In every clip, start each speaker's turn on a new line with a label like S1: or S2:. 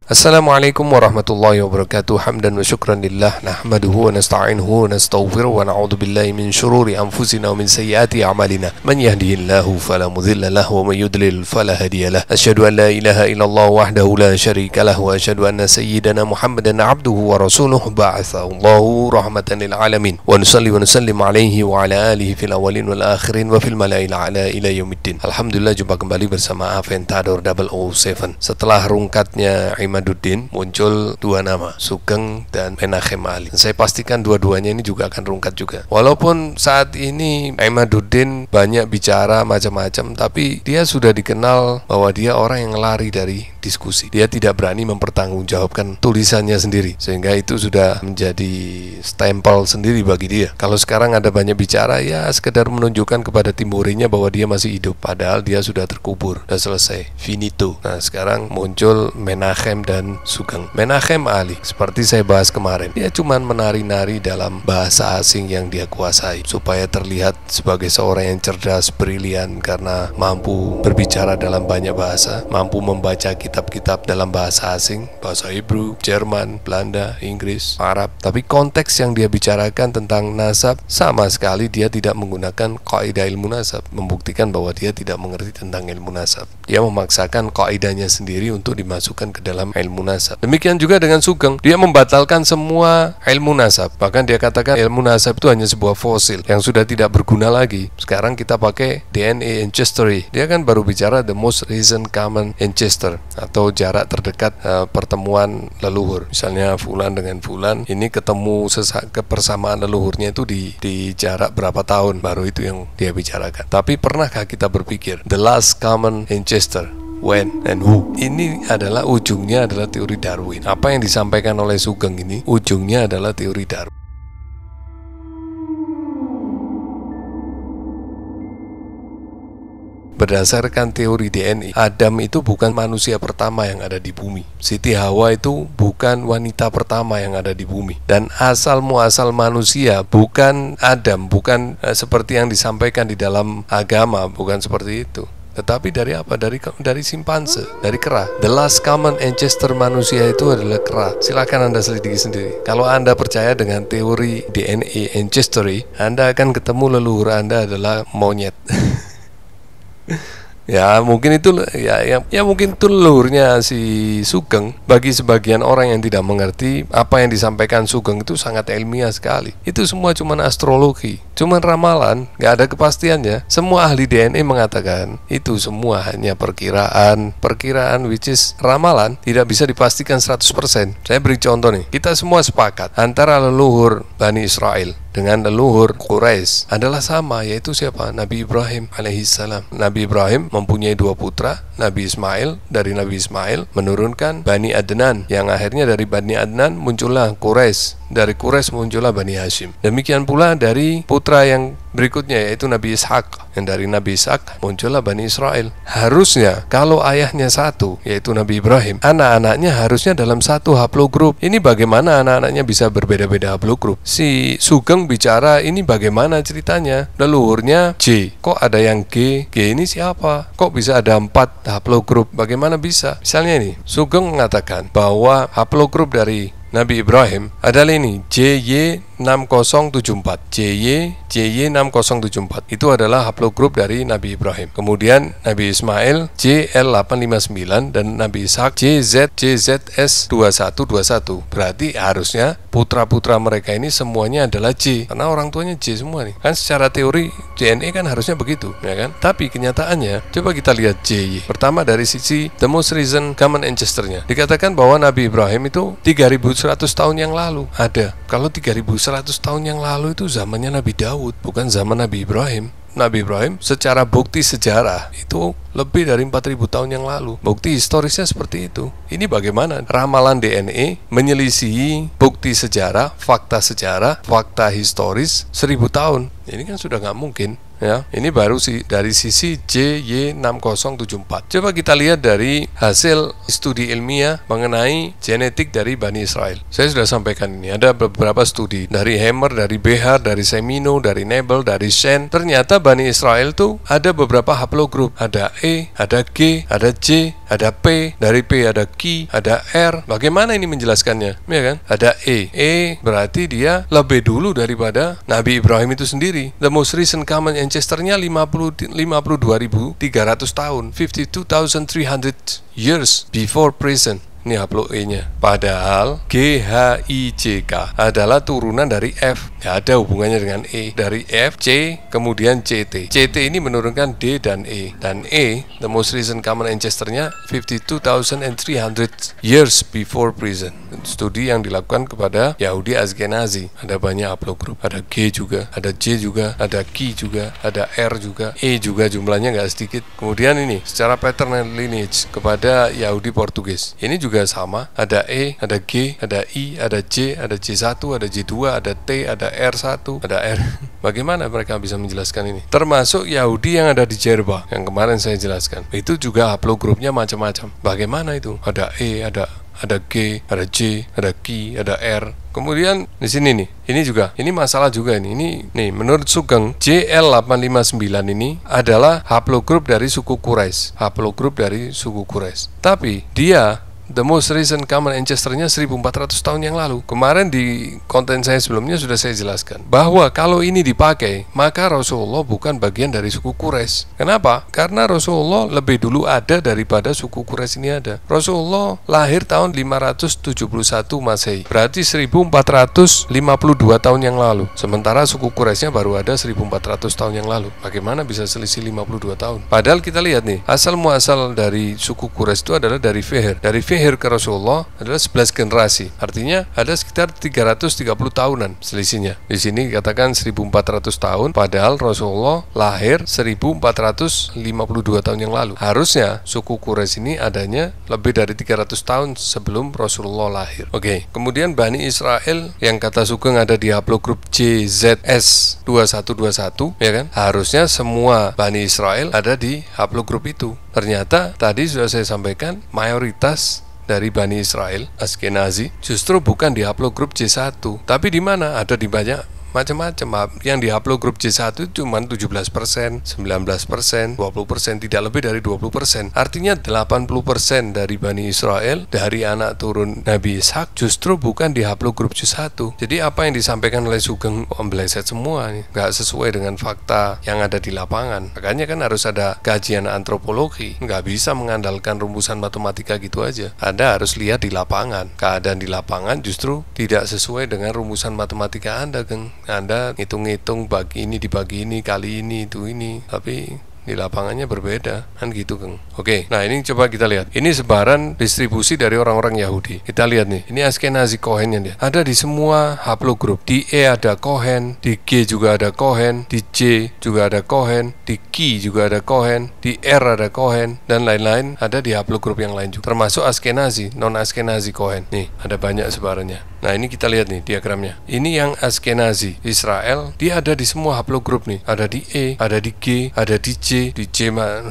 S1: Assalamualaikum warahmatullahi wabarakatuh. Hamdan wa syukran lillah, nahmaduhu wa nasta'inuhu wa nastaghfiruh wa na'udzu billahi min syururi anfusina wa min sayyiati a'malina. Man yahdihillahu fala mudilla lahu wa may yudlil fala hadiyalah. Asyhadu an la ilaha illallah wahdahu la syarika lahu wa asyhadu anna sayyidana Muhammadan 'abduhu wa rasuluh ba'atsahu Allahu rahmatan lil alamin. Wa nusalli wa nusallim alaihi wa ala alihi fil awwalin wal akhirin wa fil mala'il a'la ila yaumiddin. Alhamdulillah, jumpa kembali bersama Aventador 007. Setelah rungkatnya Imaduddin, muncul dua nama, Sugeng dan Menachem Ali. Saya pastikan dua-duanya ini juga akan rungkat juga. Walaupun saat ini Imaduddin banyak bicara macam-macam, tapi dia sudah dikenal bahwa dia orang yang lari dari diskusi. Dia tidak berani mempertanggungjawabkan tulisannya sendiri, sehingga itu sudah menjadi stempel sendiri bagi dia. Kalau sekarang ada banyak bicara, ya sekedar menunjukkan kepada Timurinya bahwa dia masih hidup, padahal dia sudah terkubur, sudah selesai, finito. Nah, sekarang muncul Menachem dan Sugeng. Menachem Ali, seperti saya bahas kemarin, dia cuma menari-nari dalam bahasa asing yang dia kuasai, supaya terlihat sebagai seorang yang cerdas, brilian, karena mampu berbicara dalam banyak bahasa, mampu membaca kitab-kitab dalam bahasa asing, bahasa Hebrew, Jerman, Belanda, Inggris, Arab. Tapi konteks yang dia bicarakan tentang nasab, sama sekali dia tidak menggunakan kaidah ilmu nasab, membuktikan bahwa dia tidak mengerti tentang ilmu nasab. Dia memaksakan kaidahnya sendiri untuk dimasukkan ke dalam ilmu nasab. Demikian juga dengan Sugeng, dia membatalkan semua ilmu nasab. Bahkan dia katakan ilmu nasab itu hanya sebuah fosil yang sudah tidak berguna lagi. Sekarang kita pakai DNA ancestry. Dia kan baru bicara the most recent common ancestor, atau jarak terdekat pertemuan leluhur. Misalnya fulan dengan fulan ini ketemu kebersamaan leluhurnya itu di jarak berapa tahun, baru itu yang dia bicarakan. Tapi pernahkah kita berpikir the last common ancestor, when and who? Ini adalah ujungnya adalah teori Darwin. Apa yang disampaikan oleh Sugeng ini ujungnya adalah teori Darwin. Berdasarkan teori DNA, Adam itu bukan manusia pertama yang ada di bumi. Siti Hawa itu bukan wanita pertama yang ada di bumi. Dan asal muasal manusia bukan Adam, bukan seperti yang disampaikan di dalam agama, bukan seperti itu. Tetapi dari apa? Dari simpanse, dari kera. The last common ancestor manusia itu adalah kera. Silakan Anda selidiki sendiri. Kalau Anda percaya dengan teori DNA ancestry, Anda akan ketemu leluhur Anda adalah monyet. Ya mungkin itu mungkin itu leluhurnya si Sugeng. Bagi sebagian orang yang tidak mengerti, apa yang disampaikan Sugeng itu sangat ilmiah sekali. Itu semua cuman astrologi, cuman ramalan, gak ada kepastiannya. Semua ahli DNA mengatakan itu semua hanya perkiraan which is ramalan, tidak bisa dipastikan 100%. Saya beri contoh nih. Kita semua sepakat antara leluhur Bani Israel dengan leluhur Quraisy adalah sama, yaitu siapa? Nabi Ibrahim alaihissalam. Nabi Ibrahim mempunyai dua putra, Nabi Ismail. Dari Nabi Ismail menurunkan Bani Adnan, yang akhirnya dari Bani Adnan muncullah Quraisy. Dari Quraisy muncullah Bani Hashim. Demikian pula dari putra yang berikutnya, yaitu Nabi Ishak. Yang dari Nabi Ishak muncullah Bani Israel. Harusnya kalau ayahnya satu, yaitu Nabi Ibrahim, anak-anaknya harusnya dalam satu haplogrup. Ini bagaimana anak-anaknya bisa berbeda-beda haplogrup? Si Sugeng bicara ini bagaimana ceritanya? Leluhurnya J, kok ada yang G? G ini siapa? Kok bisa ada 4 haplogrup? Bagaimana bisa? Misalnya ini, Sugeng mengatakan bahwa haplogrup dari Nabi Ibrahim adalah ini JY6074. JY6074 itu adalah haplogrup dari Nabi Ibrahim. Kemudian Nabi Ismail JL859 dan Nabi Ishak JZS2121. Berarti harusnya putra-putra mereka ini semuanya adalah J, karena orang tuanya J semua nih. Kan secara teori DNA kan harusnya begitu, ya kan? Tapi kenyataannya, coba kita lihat JY. Pertama dari sisi the most recent common ancestor-nya. Dikatakan bahwa Nabi Ibrahim itu 3100 tahun yang lalu ada. Kalau 3100 tahun yang lalu itu zamannya Nabi Daud, bukan zaman Nabi Ibrahim. Nabi Ibrahim secara bukti sejarah itu lebih dari 4000 tahun yang lalu. Bukti historisnya seperti itu. Ini bagaimana? Ramalan DNA menyelisihi bukti sejarah, fakta historis 1000 tahun. Ini kan sudah nggak mungkin. Ya, ini baru dari sisi JY6074. Coba kita lihat dari hasil studi ilmiah mengenai genetik dari Bani Israel. Saya sudah sampaikan ini, ada beberapa studi dari Hammer, dari Behar, dari Semino, dari Nebel, dari Shen. Ternyata Bani Israel tuh ada beberapa haplogroup, ada E, ada G, ada J, ada P, dari P ada Q, ada R. Bagaimana ini menjelaskannya? Ya kan? Ada E berarti dia lebih dulu daripada Nabi Ibrahim itu sendiri. The most recent common ancestor-nya 52.300 tahun, 52.300 years before present. Ini haplo E-nya. Padahal GHIJK adalah turunan dari F. Ya, ada hubungannya dengan E. Dari F, C, kemudian CT. CT ini menurunkan D dan E. Dan E, the most recent common ancestor-nya 52.300 years before present. Studi yang dilakukan kepada Yahudi Ashkenazi. Ada banyak haplogroup. Ada G juga, ada J juga, ada Q juga, ada R juga, E juga, jumlahnya nggak sedikit. Kemudian ini, secara paternal lineage kepada Yahudi Portugis. Ini juga sama, ada E, ada G, ada I, ada J, ada J1, ada J2, ada T, ada R1, ada R. Bagaimana mereka bisa menjelaskan ini? Termasuk Yahudi yang ada di Jerba, yang kemarin saya jelaskan. Itu juga haplogrupnya macam-macam. Bagaimana itu? Ada E, ada G, ada J, ada Q, ada R. Kemudian di sini nih, ini juga, ini masalah juga ini. Nih, menurut Sugeng, JL859 ini adalah haplogrup dari suku Quraisy, haplogrup dari suku Quraisy. Tapi dia the most recent common ancestor-nya 1400 tahun yang lalu. Kemarin di konten saya sebelumnya sudah saya jelaskan bahwa kalau ini dipakai, maka Rasulullah bukan bagian dari suku Quraisy. Kenapa? Karena Rasulullah lebih dulu ada daripada suku Quraisy ini ada. Rasulullah lahir tahun 571 Masehi, berarti 1452 tahun yang lalu. Sementara suku Quraisy-nya baru ada 1400 tahun yang lalu. Bagaimana bisa selisih 52 tahun? Padahal kita lihat nih, asal muasal dari suku Quraisy itu adalah dari Fihr. Dari Fihr ke Rasulullah adalah 11 generasi. Artinya ada sekitar 330 tahunan selisihnya. Di sini dikatakan 1400 tahun, padahal Rasulullah lahir 1452 tahun yang lalu. Harusnya suku Quraisy ini adanya lebih dari 300 tahun sebelum Rasulullah lahir. Oke, kemudian Bani Israel yang kata Sugeng ada di haplogrup JZS2121, ya kan? Harusnya semua Bani Israel ada di haplogrup itu. Ternyata tadi sudah saya sampaikan, mayoritas dari Bani Israel Ashkenazi justru bukan di haplogrup J1, tapi di mana? Ada di banyak macam-macam. Yang di haplogrup J1 itu cuma 17%, 19%, 20%, tidak lebih dari 20%. Artinya 80% dari Bani Israel, dari anak turun Nabi Ishak, justru bukan di haplogrup J1. Jadi apa yang disampaikan oleh Sugeng meleset semua, nggak sesuai dengan fakta yang ada di lapangan. Makanya kan harus ada kajian antropologi. Nggak bisa mengandalkan rumusan matematika gitu aja. Anda harus lihat di lapangan. Keadaan di lapangan justru tidak sesuai dengan rumusan matematika Anda, Geng. Anda ngitung-ngitung bagi ini dibagi ini kali ini itu ini, tapi di lapangannya berbeda, kan gitu, Kang. Oke, nah ini coba kita lihat. Ini sebaran distribusi dari orang-orang Yahudi. Kita lihat nih, ini Ashkenazi Kohennya dia. Ada di semua haplogrup. Di E ada Kohen, di G juga ada Kohen, di J juga ada Kohen, di Q juga ada Kohen, di R ada Kohen, dan lain-lain ada di haplogrup yang lain juga. Termasuk Ashkenazi, non-Ashkenazi Kohen. Nih, ada banyak sebarannya. Nah, ini kita lihat nih diagramnya. Ini yang Ashkenazi Israel, dia ada di semua haplogrup nih. Ada di E, ada di G, ada di J,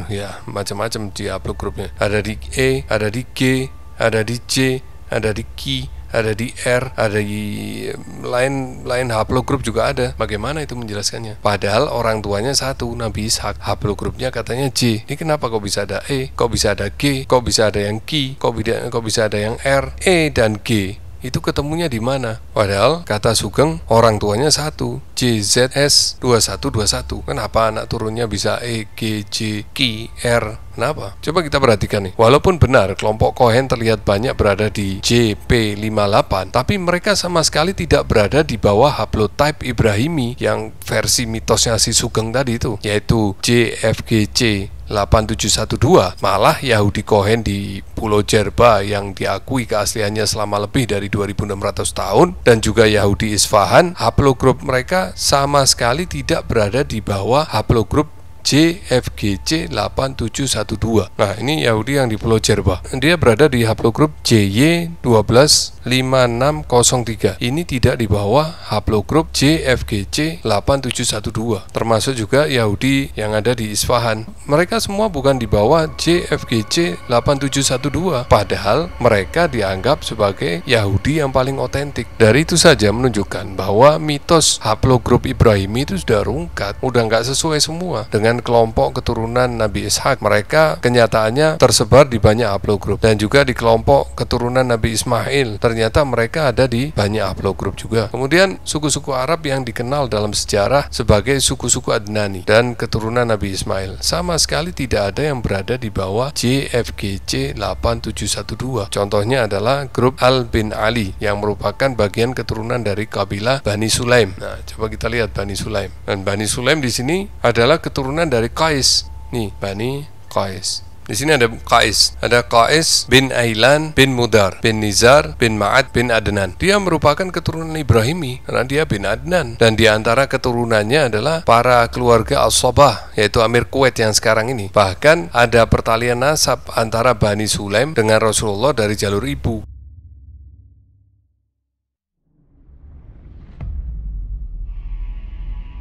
S1: ya macam-macam di haplogrupnya. Ada di E, ada di G, ada di J, ada di Q, ada di R, ada di lain haplogrup juga ada. Bagaimana itu menjelaskannya? Padahal orang tuanya satu, Nabi Ishak. Haplogrupnya katanya J. Ini kenapa kok bisa ada E, kok bisa ada G, kok bisa ada yang Q, kok bisa ada yang R? E dan G itu ketemunya di mana? Padahal kata Sugeng orang tuanya satu, JZS 2121. Kenapa anak turunnya bisa E, G, J, Q, R? Kenapa? Coba kita perhatikan nih. Walaupun benar kelompok Kohen terlihat banyak berada di JP58, tapi mereka sama sekali tidak berada di bawah haplotype Ibrahimi yang versi mitosnya si Sugeng tadi itu, yaitu JFGC 8712. Malah Yahudi Kohen di Pulau Jerba yang diakui keasliannya selama lebih dari 2600 tahun, dan juga Yahudi Isfahan, haplogrup mereka sama sekali tidak berada di bawah haplogrup JFGC 8712. Nah, ini Yahudi yang di Pulau Jerba. Dia berada di haplogrup JY125603. Ini tidak di bawah haplogrup JFGC 8712. Termasuk juga Yahudi yang ada di Isfahan. Mereka semua bukan di bawah JFGC 8712. Padahal mereka dianggap sebagai Yahudi yang paling otentik. Dari itu saja menunjukkan bahwa mitos haplogrup Ibrahimi itu sudah rungkat, udah nggak sesuai semua dengan kelompok keturunan Nabi Ishak. Mereka kenyataannya tersebar di banyak haplogrup, dan juga di kelompok keturunan Nabi Ismail ternyata mereka ada di banyak haplogrup juga. Kemudian suku-suku Arab yang dikenal dalam sejarah sebagai suku-suku Adnani dan keturunan Nabi Ismail sama sekali tidak ada yang berada di bawah JFGC 8712. Contohnya adalah grup Al bin Ali yang merupakan bagian keturunan dari kabilah Bani Sulaim. Nah, coba kita lihat Bani Sulaim. Dan Bani Sulaim di sini adalah keturunan dari Qais. Nih, Bani Qais. Di sini ada Qais bin Ailan bin Mudar bin Nizar bin Ma'ad bin Adnan. Dia merupakan keturunan Ibrahimi karena dia bin Adnan, dan di antara keturunannya adalah para keluarga As-Sabah, yaitu Amir Kuwait yang sekarang ini. Bahkan ada pertalian nasab antara Bani Sulaim dengan Rasulullah dari jalur ibu.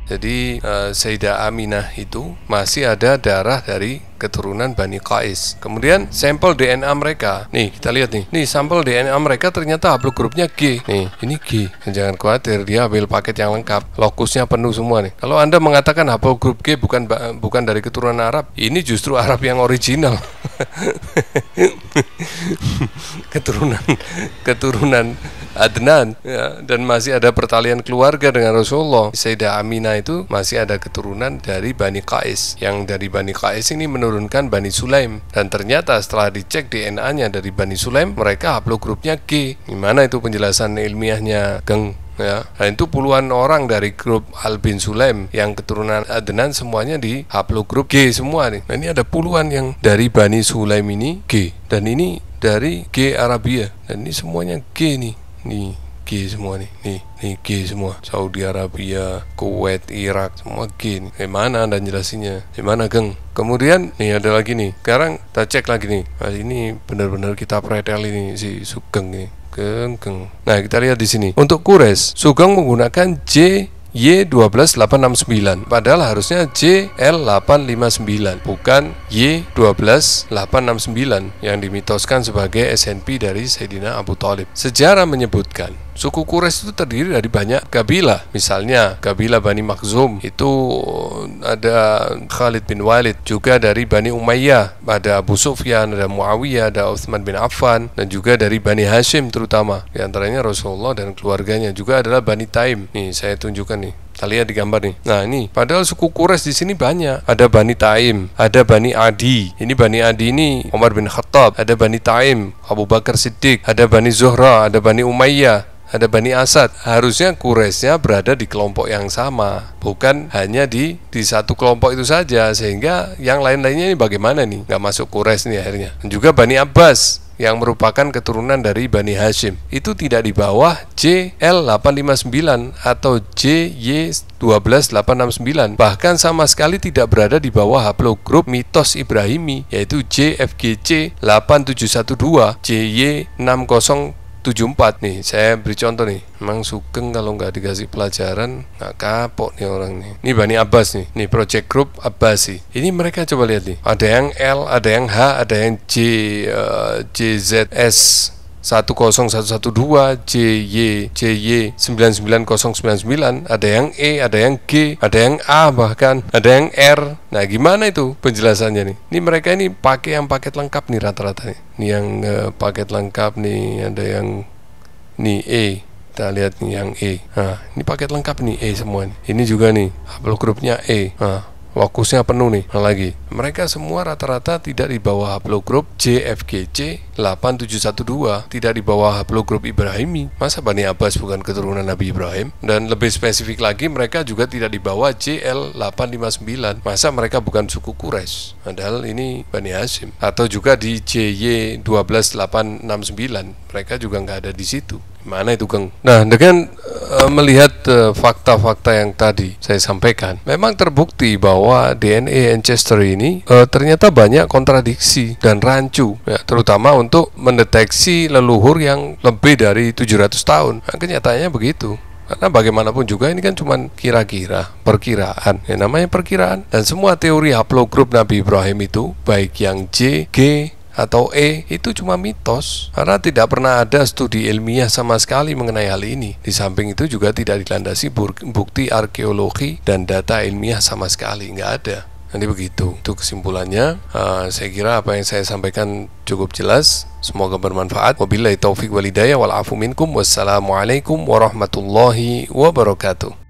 S1: Jadi Sayyidah Aminah itu masih ada darah dari keturunan Bani Qais. Kemudian sampel DNA mereka, nih kita lihat nih. Nih sampel DNA mereka ternyata haplogrupnya G. Nih, ini G. Jangan khawatir, dia ambil paket yang lengkap. Lokusnya penuh semua nih. Kalau Anda mengatakan haplogrup G bukan dari keturunan Arab, ini justru Arab yang original. keturunan Adnan ya, dan masih ada pertalian keluarga dengan Rasulullah. Sayyidah Aminah itu masih ada keturunan dari Bani Qais, yang dari Bani Qais ini menurunkan Bani Sulaim, dan ternyata setelah dicek DNA-nya dari Bani Sulaim, mereka haplogrupnya G. Gimana itu penjelasan ilmiahnya, Geng? Ya, nah itu puluhan orang dari grup Al bin Sulaim yang keturunan Adnan semuanya di haplogrup G semua nih. Nah, ini ada puluhan yang dari Bani Sulaim ini G, dan ini dari G Arabia, dan ini semuanya G nih. Nih G semua nih, nih G semua. Saudi Arabia, Kuwait, Irak, semua G nih. Gimana Anda jelasinnya? Gimana, Geng? Kemudian nih ada lagi nih. Sekarang kita cek lagi nih. Nah, ini benar-benar kita pretel ini si Sugeng nih. Geng. Nah, kita lihat di sini. Untuk Quraisy, Sugeng menggunakan Y12869, padahal harusnya JL859, bukan Y12869 yang dimitoskan sebagai SNP dari Sayyidina Abu Thalib. Sejarah menyebutkan suku Quraisy itu terdiri dari banyak kabilah. Misalnya kabilah Bani Makhzum itu ada Khalid bin Walid, juga dari Bani Umayyah ada Abu Sufyan, ada Muawiyah, ada Utsman bin Affan, dan juga dari Bani Hashim terutama, di antaranya Rasulullah dan keluarganya. Juga adalah Bani Taim. Nih saya tunjukkan nih. Kita lihat di gambar nih. Nah, ini padahal suku Quraisy di sini banyak. Ada Bani Taim, ada Bani Adi. Ini Bani Adi ini Umar bin Khattab, ada Bani Taim, Abu Bakar Siddiq, ada Bani Zuhra, ada Bani Umayyah, ada Bani Asad. Harusnya Quraisynya berada di kelompok yang sama, bukan hanya di satu kelompok itu saja, sehingga yang lain-lainnya ini bagaimana nih? Nggak masuk Quraisy nih akhirnya. Dan juga Bani Abbas yang merupakan keturunan dari Bani Hashim itu tidak di bawah JL859 atau JY12869, bahkan sama sekali tidak berada di bawah haplogrup mitos Ibrahimi, yaitu JFGC 8712 JY6074. Nih saya beri contoh nih. Memang Sugeng kalau nggak dikasih pelajaran nggak kapok nih orang nih. Ini Bani Abbas nih Project Group Abbasi. Ini mereka coba lihat nih. Ada yang L, ada yang H, ada yang JZS 10112, JY 99099, ada yang E, ada yang G, ada yang A, bahkan ada yang R. Nah, gimana itu penjelasannya nih? Ini mereka ini pakai yang paket lengkap nih rata-rata nih. Ini yang paket lengkap nih, ada yang nih E. Kita lihat nih yang E. Nah, ini paket lengkap nih E semua nih. Ini juga nih haplogrupnya E. Nah, lokusnya penuh nih. Nah, lagi mereka semua rata-rata tidak di bawah haplogrup JFGC 8712, tidak di bawah haplogrup Ibrahimi. Masa Bani Abbas bukan keturunan Nabi Ibrahim? Dan lebih spesifik lagi, mereka juga tidak di bawah JL859. Masa mereka bukan suku Quraisy? Padahal ini Bani Hashim. Atau juga di JY12869, mereka juga nggak ada di situ. Mana itu, Kang? Nah, dengan melihat fakta-fakta yang tadi saya sampaikan, memang terbukti bahwa DNA ancestor ini ternyata banyak kontradiksi dan rancu, ya, terutama untuk mendeteksi leluhur yang lebih dari 700 tahun. Nah, kenyataannya begitu. Karena bagaimanapun juga ini kan cuma kira-kira, perkiraan. Ya, namanya perkiraan. Dan semua teori haplogrup Nabi Ibrahim itu, baik yang J, G, atau E, itu cuma mitos. Karena tidak pernah ada studi ilmiah sama sekali mengenai hal ini. Di samping itu juga tidak dilandasi bukti arkeologi dan data ilmiah sama sekali, nggak ada. Nanti begitu. Itu kesimpulannya. Saya kira apa yang saya sampaikan cukup jelas. Semoga bermanfaat. Wabillahi taufiq wal hidayah wal afu minkum. Wassalamualaikum warahmatullahi wabarakatuh.